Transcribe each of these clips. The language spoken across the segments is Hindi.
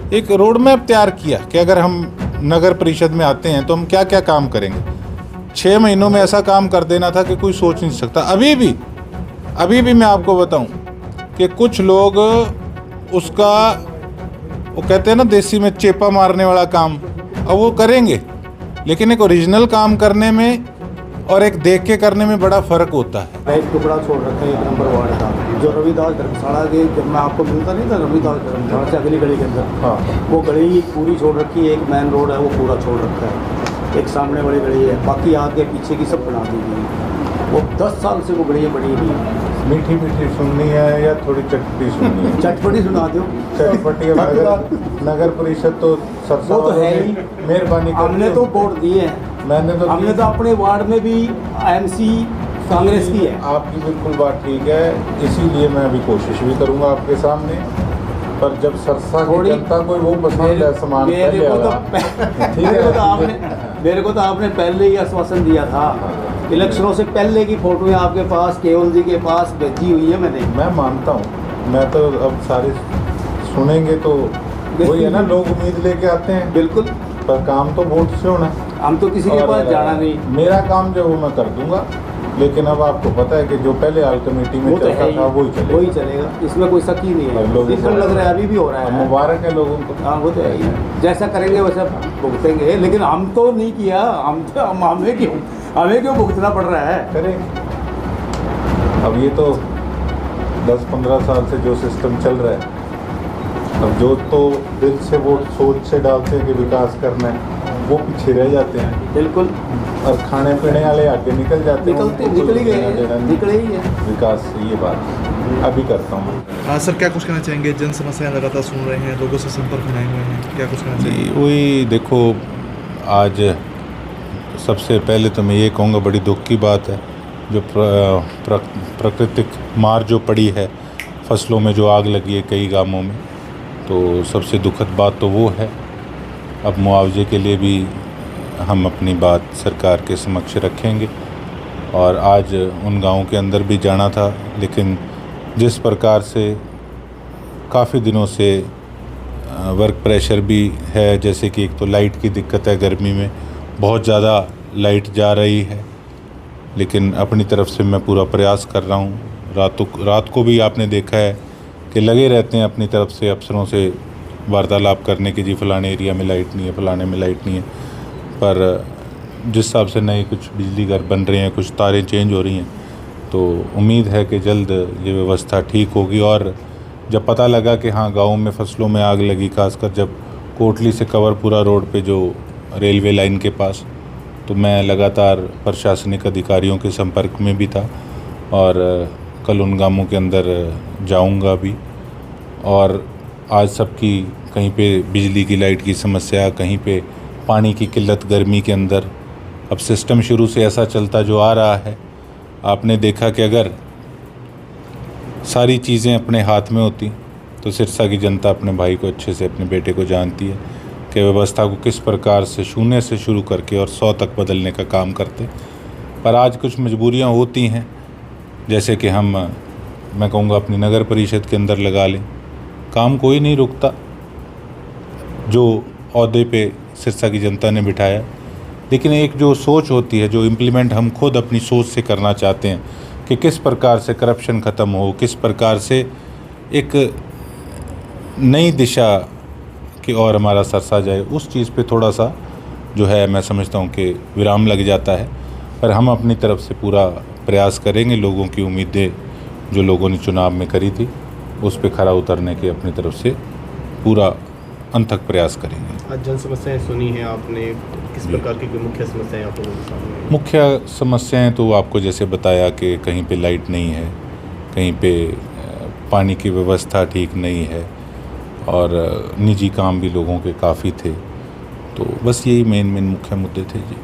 एक रोड मैप तैयार किया कि अगर हम नगर परिषद में आते हैं तो हम क्या क्या काम करेंगे। 6 महीनों में ऐसा काम कर देना था कि कोई सोच नहीं सकता। अभी भी मैं आपको बताऊं कि कुछ लोग उसका, वो कहते हैं ना देसी में चेपा मारने वाला काम, अब वो करेंगे, लेकिन एक ओरिजिनल काम करने में और एक देख के करने में बड़ा फ़र्क होता है। एक टुकड़ा छोड़ रखा है 1 नंबर वार्ड का, जो रविदास धर्मशाला के, जब मैं आपको मिलता नहीं था रविदास धर्मशाला से अगली गली के अंदर, हाँ, वो गली पूरी छोड़ रखी है। एक मेन रोड है वो पूरा छोड़ रखा है, एक सामने बड़ी गली है, बाकी आगे पीछे की सब बना दी गई है। वो 10 साल से वो गलियाँ बनी नहीं है। मीठी मीठी सुननी है या थोड़ी चटपटी सुननी है? चटपटी सुना दो। चटपटी। नगर परिषद तो सरसा वो तो है ही, मेहरबानी। हमने तो वोट दिए हैं, हमने तो अपने वार्ड में भी एमसी कांग्रेस की है। आपकी बिल्कुल बात ठीक है, इसीलिए मैं अभी कोशिश भी करूंगा आपके सामने, पर जब सरसा की जनता को वो पसंद है सामान मेरे को तो आपने पहले ही आश्वासन दिया था। इलेक्शनों से पहले की फोटो आपके पास, केवल जी के पास भेजी हुई है मैंने। मैं मानता हूँ, मैं तो अब सारे सुनेंगे तो वही है ना, लोग उम्मीद लेके आते हैं। बिल्कुल, पर काम तो वोट से होना। हम तो किसी के पास जाना नहीं। मेरा काम जो वो मैं कर दूंगा, लेकिन अब आपको पता है कि जो पहले हाल कमेटी में चलता था वही चलेगा। इसमें कोई शक ही नहीं है। डिफरेंट लग रहा है, अभी भी हो रहा है। मुबारक है लोगों को। हाँ, वो तो है ही, जैसा करेंगे वैसा भुगतेंगे, लेकिन हम तो नहीं किया। हमें क्यों भुगतना पड़ रहा है? करें। अब ये तो 10-15 साल से जो सिस्टम चल रहा है, अब जो तो दिल से वो सोच से डालते हैं कि विकास करना है, वो पीछे रह जाते हैं। बिल्कुल। और खाने पीने वाले आगे निकल जाते हैं। निकल ही है विकास से। ये बात अभी करता हूँ। हाँ सर, क्या कुछ कहना चाहेंगे? जन समस्याएं लगातार सुन रहे हैं, लोगों से संपर्क बनाए हुए हैं, क्या कुछ कहना चाहिए? वही देखो, आज सबसे पहले तो मैं ये कहूँगा, बड़ी दुख की बात है जो प्राकृतिक मार जो पड़ी है, फसलों में जो आग लगी है कई गांवों में, तो सबसे दुखद बात तो वो है। अब मुआवजे के लिए भी हम अपनी बात सरकार के समक्ष रखेंगे, और आज उन गांवों के अंदर भी जाना था, लेकिन जिस प्रकार से काफ़ी दिनों से वर्क प्रेशर भी है, जैसे कि एक तो लाइट की दिक्कत है, गर्मी में बहुत ज़्यादा लाइट जा रही है, लेकिन अपनी तरफ से मैं पूरा प्रयास कर रहा हूँ। रात को भी आपने देखा है कि लगे रहते हैं अपनी तरफ से अफसरों से वार्तालाप करने की, जी फलाने एरिया में लाइट नहीं है, फलाने में लाइट नहीं है। पर जिस हिसाब से नए कुछ बिजली घर बन रहे हैं, कुछ तारें चेंज हो रही हैं, तो उम्मीद है कि जल्द ये व्यवस्था ठीक होगी। और जब पता लगा कि हाँ गाँव में फसलों में आग लगी, खासकर जब कोटली से कवरपुरा रोड पे जो रेलवे लाइन के पास, तो मैं लगातार प्रशासनिक अधिकारियों के संपर्क में भी था, और कल उन गांवों के अंदर जाऊंगा भी। और आज सबकी कहीं पे बिजली की लाइट की समस्या, कहीं पे पानी की किल्लत गर्मी के अंदर। अब सिस्टम शुरू से ऐसा चलता जो आ रहा है, आपने देखा कि अगर सारी चीज़ें अपने हाथ में होती तो सिरसा की जनता अपने भाई को अच्छे से, अपने बेटे को जानती है कि व्यवस्था को किस प्रकार से शून्य से शुरू करके और 100 तक बदलने का काम करते। पर आज कुछ मजबूरियां होती हैं, जैसे कि मैं कहूँगा अपनी नगर परिषद के अंदर लगा लें, काम कोई नहीं रुकता। जो ओहदे पे सिरसा की जनता ने बिठाया, लेकिन एक जो सोच होती है, जो इम्प्लीमेंट हम खुद अपनी सोच से करना चाहते हैं कि किस प्रकार से करप्शन ख़त्म हो, किस प्रकार से एक नई दिशा की और हमारा सरसा जाए, उस चीज़ पे थोड़ा सा जो है मैं समझता हूँ कि विराम लग जाता है। पर हम अपनी तरफ से पूरा प्रयास करेंगे, लोगों की उम्मीदें जो लोगों ने चुनाव में करी थी उस पे खरा उतरने के अपनी तरफ से पूरा अनथक प्रयास करेंगे। आज जन समस्याएं सुनी हैं आपने, किस प्रकार की मुख्य समस्याएं आप लोगों के सामने? मुख्य समस्याएं तो आपको जैसे बताया कि कहीं पे लाइट नहीं है, कहीं पे पानी की व्यवस्था ठीक नहीं है, और निजी काम भी लोगों के काफ़ी थे। तो बस यही मेन मुख्य मुद्दे थे जी।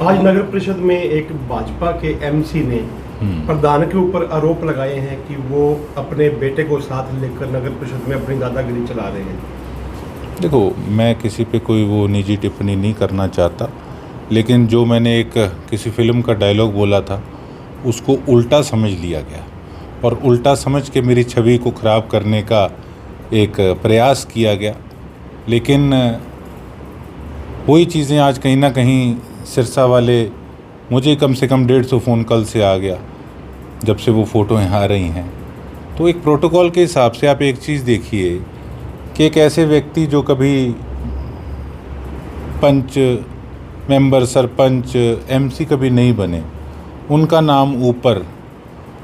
आज नगर परिषद में एक भाजपा के एमसी ने प्रधान के ऊपर आरोप लगाए हैं कि वो अपने बेटे को साथ लेकर नगर परिषद में अपनी दादागिरी चला रहे हैं। देखो, मैं किसी पे कोई वो निजी टिप्पणी नहीं करना चाहता, लेकिन जो मैंने एक किसी फिल्म का डायलॉग बोला था उसको उल्टा समझ लिया गया, और उल्टा समझ के मेरी छवि को ख़राब करने का एक प्रयास किया गया, लेकिन वही चीज़ें आज कहीं ना कहीं सिरसा वाले, मुझे कम से कम 150 फ़ोन कल से आ गया जब से वो फ़ोटो यहाँ आ रही हैं। तो एक प्रोटोकॉल के हिसाब से आप एक चीज़ देखिए कि एक ऐसे व्यक्ति जो कभी पंच, मेंबर, सरपंच, एमसी कभी नहीं बने, उनका नाम ऊपर,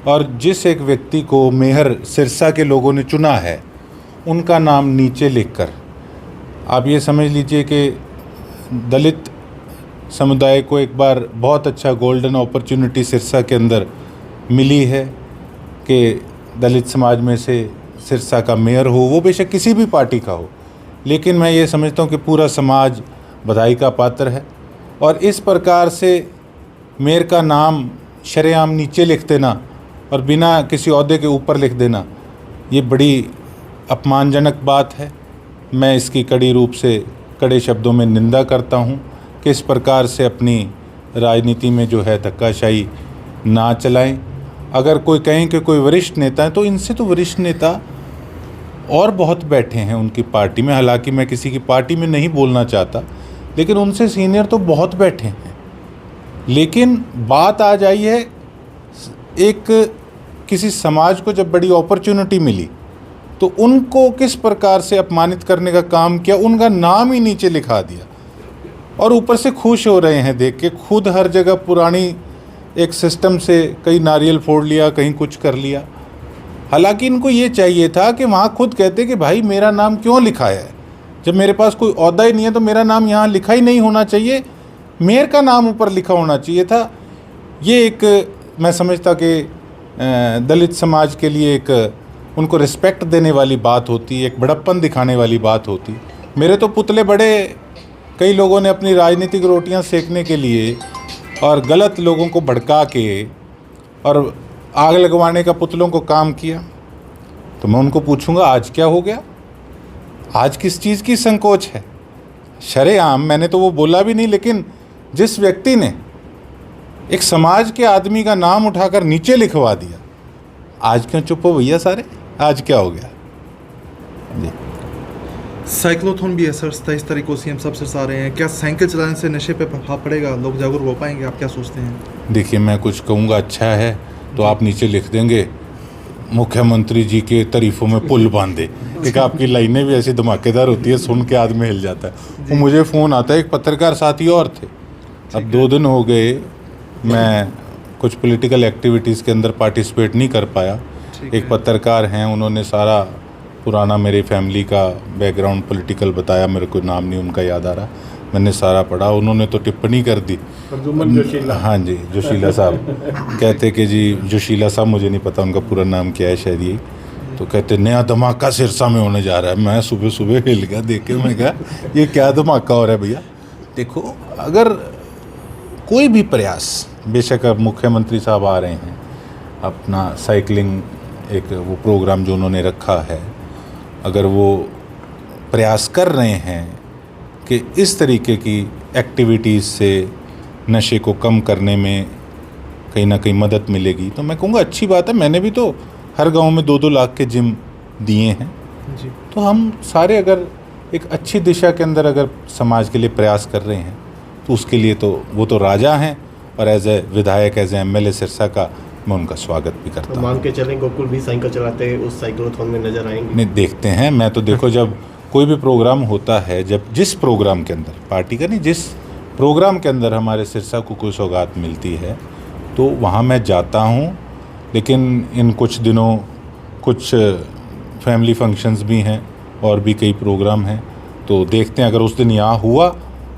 और जिस एक व्यक्ति को मेयर सिरसा के लोगों ने चुना है उनका नाम नीचे लिखकर, आप ये समझ लीजिए कि दलित समुदाय को एक बार बहुत अच्छा गोल्डन अपॉर्चुनिटी सिरसा के अंदर मिली है कि दलित समाज में से सिरसा का मेयर हो, वो बेशक किसी भी पार्टी का हो, लेकिन मैं ये समझता हूँ कि पूरा समाज बधाई का पात्र है। और इस प्रकार से मेयर का नाम शरेआम नीचे लिख देना और बिना किसी ओहदे के ऊपर लिख देना, ये बड़ी अपमानजनक बात है। मैं इसकी कड़े शब्दों में निंदा करता हूँ कि इस प्रकार से अपनी राजनीति में जो है धक्काशाही ना चलाएं। अगर कोई कहें कि कोई वरिष्ठ नेता है, तो इनसे तो वरिष्ठ नेता और बहुत बैठे हैं उनकी पार्टी में। हालांकि मैं किसी की पार्टी में नहीं बोलना चाहता, लेकिन उनसे सीनियर तो बहुत बैठे हैं। लेकिन बात आ जाई है एक किसी समाज को जब बड़ी अपॉर्चुनिटी मिली तो उनको किस प्रकार से अपमानित करने का काम किया, उनका नाम ही नीचे लिखा दिया और ऊपर से खुश हो रहे हैं देख के। खुद हर जगह पुरानी एक सिस्टम से कहीं नारियल फोड़ लिया, कहीं कुछ कर लिया। हालांकि इनको ये चाहिए था कि वहाँ खुद कहते कि भाई मेरा नाम क्यों लिखा है, जब मेरे पास कोई ओहदा ही नहीं है तो मेरा नाम यहाँ लिखा ही नहीं होना चाहिए, मेयर का नाम ऊपर लिखा होना चाहिए था। ये एक मैं समझता कि दलित समाज के लिए एक उनको रिस्पेक्ट देने वाली बात होती, एक बड़प्पन दिखाने वाली बात होती। मेरे तो पुतले बड़े कई लोगों ने अपनी राजनीतिक रोटियां सेकने के लिए और गलत लोगों को भड़का के और आग लगवाने का पुतलों को काम किया। तो मैं उनको पूछूंगा आज क्या हो गया, आज किस चीज़ की संकोच है? शरेआम मैंने तो वो बोला भी नहीं, लेकिन जिस व्यक्ति ने एक समाज के आदमी का नाम उठाकर नीचे लिखवा दिया, आज क्यों चुप हो भैया सारे? आज क्या हो गया जी? साइक्लोथॉन भी है सर, 27 तारीख को सीएम साहब सिरसा आ रहे हैं। क्या साइकिल चलाने से नशे पे प्रभाव पड़ेगा, लोग जागरूक हो पाएंगे? आप क्या सोचते हैं? देखिए, मैं कुछ कहूँगा अच्छा है तो आप नीचे लिख देंगे मुख्यमंत्री जी के तारीफों में पुल बांधे। एक आपकी लाइनें भी ऐसी धमाकेदार होती है, सुन के आदमी हिल जाता है। वो मुझे फ़ोन आता है, एक पत्रकार साथी और थे, अब 2 दिन हो गए मैं कुछ पॉलिटिकल एक्टिविटीज़ के अंदर पार्टिसिपेट नहीं कर पाया। एक पत्रकार हैं, उन्होंने सारा पुराना मेरी फैमिली का बैकग्राउंड पॉलिटिकल बताया, मेरे को नाम नहीं उनका याद आ रहा, मैंने सारा पढ़ा। उन्होंने तो टिप्पणी कर दी, हाँ जी, जोशीला साहब कहते कि जी जोशीला साहब, मुझे नहीं पता उनका पूरा नाम क्या है, शायद ये, तो कहते नया धमाका सिरसा में होने जा रहा है। मैं सुबह सुबह हिल गया देख के, मैं कहा ये क्या धमाका हो रहा है भैया? देखो, अगर कोई भी प्रयास, बेशक अब मुख्यमंत्री साहब आ रहे हैं, अपना साइकिलिंग एक वो प्रोग्राम जो उन्होंने रखा है, अगर वो प्रयास कर रहे हैं कि इस तरीके की एक्टिविटीज़ से नशे को कम करने में कहीं ना कहीं मदद मिलेगी, तो मैं कहूँगा अच्छी बात है। मैंने भी तो हर गांव में 2-2 लाख के जिम दिए हैं जी। तो हम सारे अगर एक अच्छी दिशा के अंदर अगर समाज के लिए प्रयास कर रहे हैं तो उसके लिए तो वो तो राजा हैं, और एज ए विधायक, एज ए एमएलए सिरसा का मैं उनका स्वागत भी करता हूँ। मान के चलें गोकुल भी साइकिल चलाते हैं, उस साइक्लोथॉन में नजर आएंगे? नहीं, देखते हैं। मैं तो देखो, जब कोई भी प्रोग्राम होता है, जब जिस प्रोग्राम के अंदर, पार्टी का नहीं, जिस प्रोग्राम के अंदर हमारे सिरसा को कोई सौगात मिलती है तो वहाँ मैं जाता हूँ। लेकिन इन कुछ दिनों कुछ फैमिली फंक्शंस भी हैं और भी कई प्रोग्राम हैं, तो देखते हैं। अगर उस दिन यहाँ हुआ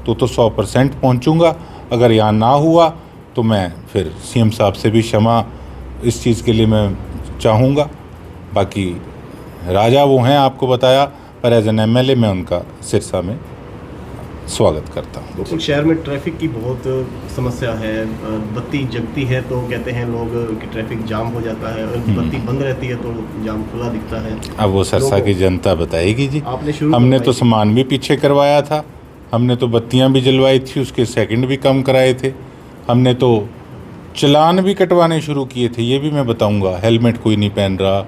तो 100% पहुँचूँगा, अगर यहाँ ना हुआ तो मैं फिर सीएम साहब से भी क्षमा इस चीज़ के लिए मैं चाहूँगा। बाकी राजा वो हैं, आपको बताया, पर एज एन एमएलए मैं उनका सिरसा में स्वागत करता हूँ। गोकुल शहर में ट्रैफिक की बहुत समस्या है, बत्ती जगती है तो कहते हैं लोग कि ट्रैफिक जाम हो जाता है, और बत्ती बंद रहती है तो जाम खुला दिखता है। अब वो सिरसा की जनता बताएगी जी। आपने हमने तो सामान भी पीछे करवाया था, हमने तो बत्तियाँ भी जलवाई थी, उसके सेकंड भी कम कराए थे, हमने तो चालान भी कटवाने शुरू किए थे, ये भी मैं बताऊंगा। हेलमेट कोई नहीं पहन रहा,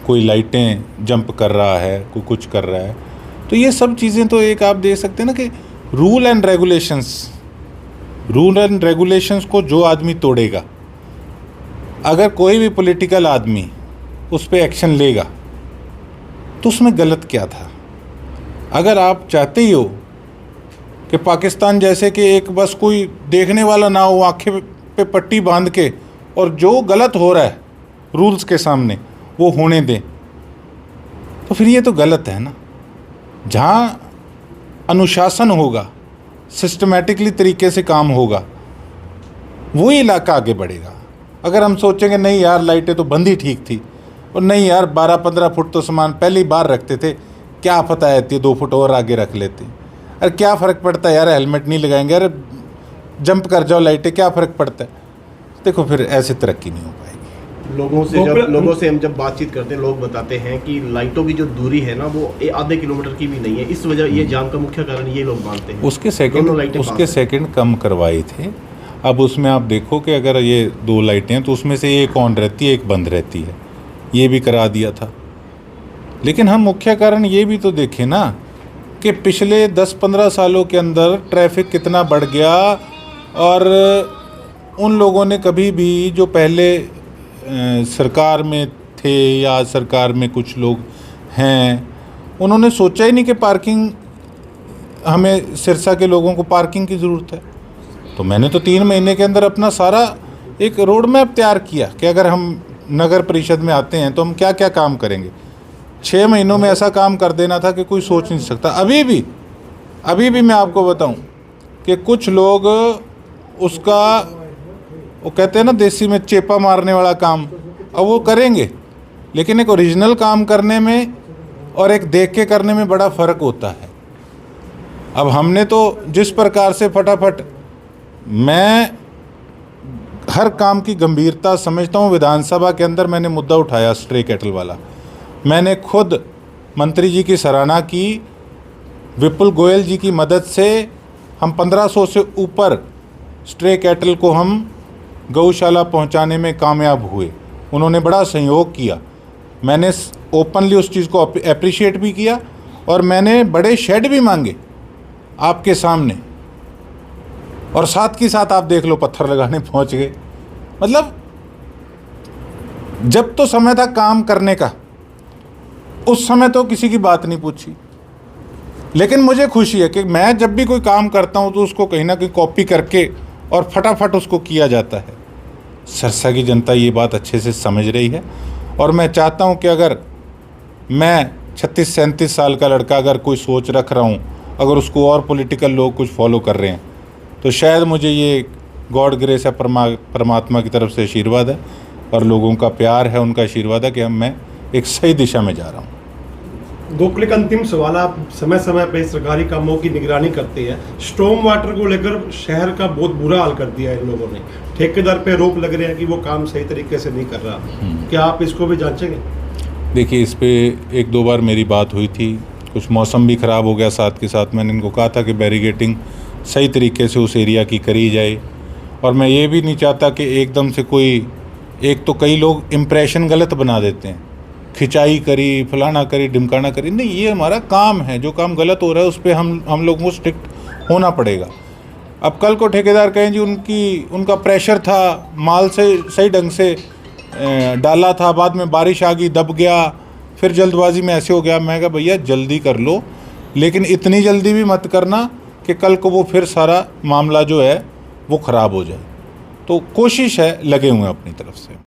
कोई लाइटें जंप कर रहा है, कोई कुछ कर रहा है। तो ये सब चीज़ें तो एक आप देख सकते हैं ना कि रूल एंड रेगुलेशंस को जो आदमी तोड़ेगा, अगर कोई भी पॉलिटिकल आदमी उस पर एक्शन लेगा तो उसमें गलत क्या था। अगर आप चाहते ही हो कि पाकिस्तान जैसे कि एक बस कोई देखने वाला ना हो, आंखें पे पट्टी बांध के, और जो गलत हो रहा है रूल्स के सामने वो होने दें, तो फिर ये तो गलत है ना। जहाँ अनुशासन होगा, सिस्टमेटिकली तरीके से काम होगा, वो इलाका आगे बढ़ेगा। अगर हम सोचेंगे नहीं यार लाइटें तो बंद ही ठीक थी, और नहीं यार 12-15 फुट तो सामान पहले ही बाहर रखते थे, क्या पता है 2 फुट और आगे रख लेते, अरे क्या फ़र्क पड़ता है यार, हेलमेट नहीं लगाएंगे, अरे जंप कर जाओ लाइटें, क्या फ़र्क पड़ता है। देखो फिर ऐसे तरक्की नहीं हो पाएगी। लोगों से हम जब बातचीत करते हैं, लोग बताते हैं कि लाइटों की जो दूरी है ना वो आधे किलोमीटर की भी नहीं है। इस वजह ये जाम का मुख्य कारण ये लोग मानते हैं। उसके सेकंड कम करवाए थे। अब उसमें आप देखो कि अगर ये 2 लाइटें हैं तो उसमें से एक ऑन रहती है, एक बंद रहती है, ये भी करा दिया था। लेकिन हम मुख्य कारण ये भी तो देखें ना कि पिछले 10-15 सालों के अंदर ट्रैफिक कितना बढ़ गया, और उन लोगों ने कभी भी जो पहले सरकार में थे या सरकार में कुछ लोग हैं, उन्होंने सोचा ही नहीं कि पार्किंग, हमें सिरसा के लोगों को पार्किंग की ज़रूरत है। तो मैंने तो 3 महीने के अंदर अपना सारा एक रोड मैप तैयार किया कि अगर हम नगर परिषद में आते हैं तो हम क्या क्या काम करेंगे। 6 महीनों में ऐसा काम कर देना था कि कोई सोच नहीं सकता। अभी भी मैं आपको बताऊं कि कुछ लोग उसका, वो कहते हैं ना देसी में चेपा मारने वाला काम, अब वो करेंगे, लेकिन एक ओरिजिनल काम करने में और एक देख के करने में बड़ा फ़र्क होता है। अब हमने तो जिस प्रकार से फटाफट, मैं हर काम की गंभीरता समझता हूँ। विधानसभा के अंदर मैंने मुद्दा उठाया स्ट्रे कैटल वाला, मैंने खुद मंत्री जी की सराहना की। विपुल गोयल जी की मदद से हम 1500 से ऊपर स्ट्रे कैटल को हम गौशाला पहुंचाने में कामयाब हुए। उन्होंने बड़ा सहयोग किया। मैंने ओपनली उस चीज़ को अप्रिशिएट भी किया, और मैंने बड़े शेड भी मांगे आपके सामने, और साथ की साथ आप देख लो पत्थर लगाने पहुंच गए। मतलब जब तो समय था काम करने का, उस समय तो किसी की बात नहीं पूछी। लेकिन मुझे खुशी है कि मैं जब भी कोई काम करता हूं तो उसको कहीं ना कहीं कॉपी करके और फटाफट उसको किया जाता है। सिरसा की जनता ये बात अच्छे से समझ रही है, और मैं चाहता हूं कि अगर मैं 36-37 साल का लड़का अगर कोई सोच रख रहा हूं, अगर उसको और पॉलिटिकल लोग कुछ फॉलो कर रहे हैं, तो शायद मुझे ये गॉड ग्रेस है, परमात्मा की तरफ से आशीर्वाद है, और लोगों का प्यार है, उनका आशीर्वाद है कि मैं एक सही दिशा में जा रहा हूँ। 2 क्लिक अंतिम सवाल, आप समय समय पे सरकारी कामों की निगरानी करते हैं। स्टॉर्म वाटर को लेकर शहर का बहुत बुरा हाल कर दिया है इन लोगों ने। ठेकेदार पे आरोप लग रहे हैं कि वो काम सही तरीके से नहीं कर रहा। क्या आप इसको भी जांचेंगे? देखिए, इस पे 1-2 बार मेरी बात हुई थी। कुछ मौसम भी ख़राब हो गया, साथ के साथ मैंने इनको कहा था कि बैरिगेटिंग सही तरीके से उस एरिया की करी जाए। और मैं ये भी नहीं चाहता कि एकदम से कोई, एक तो कई लोग इम्प्रेशन गलत बना देते हैं, खिंचाई करी, फलाना करी, ढिमकाना करी। नहीं, ये हमारा काम है। जो काम गलत हो रहा है उस पर हम लोगों को स्ट्रिक्ट होना पड़ेगा। अब कल को ठेकेदार कहें जी उनका प्रेशर था, माल से सही ढंग से डाला था, बाद में बारिश आ गई, दब गया, फिर जल्दबाजी में ऐसे हो गया। मैं कहा भैया जल्दी कर लो, लेकिन इतनी जल्दी भी मत करना कि कल को वो फिर सारा मामला जो है वो ख़राब हो जाए। तो कोशिश है, लगे हुए हैं अपनी तरफ से।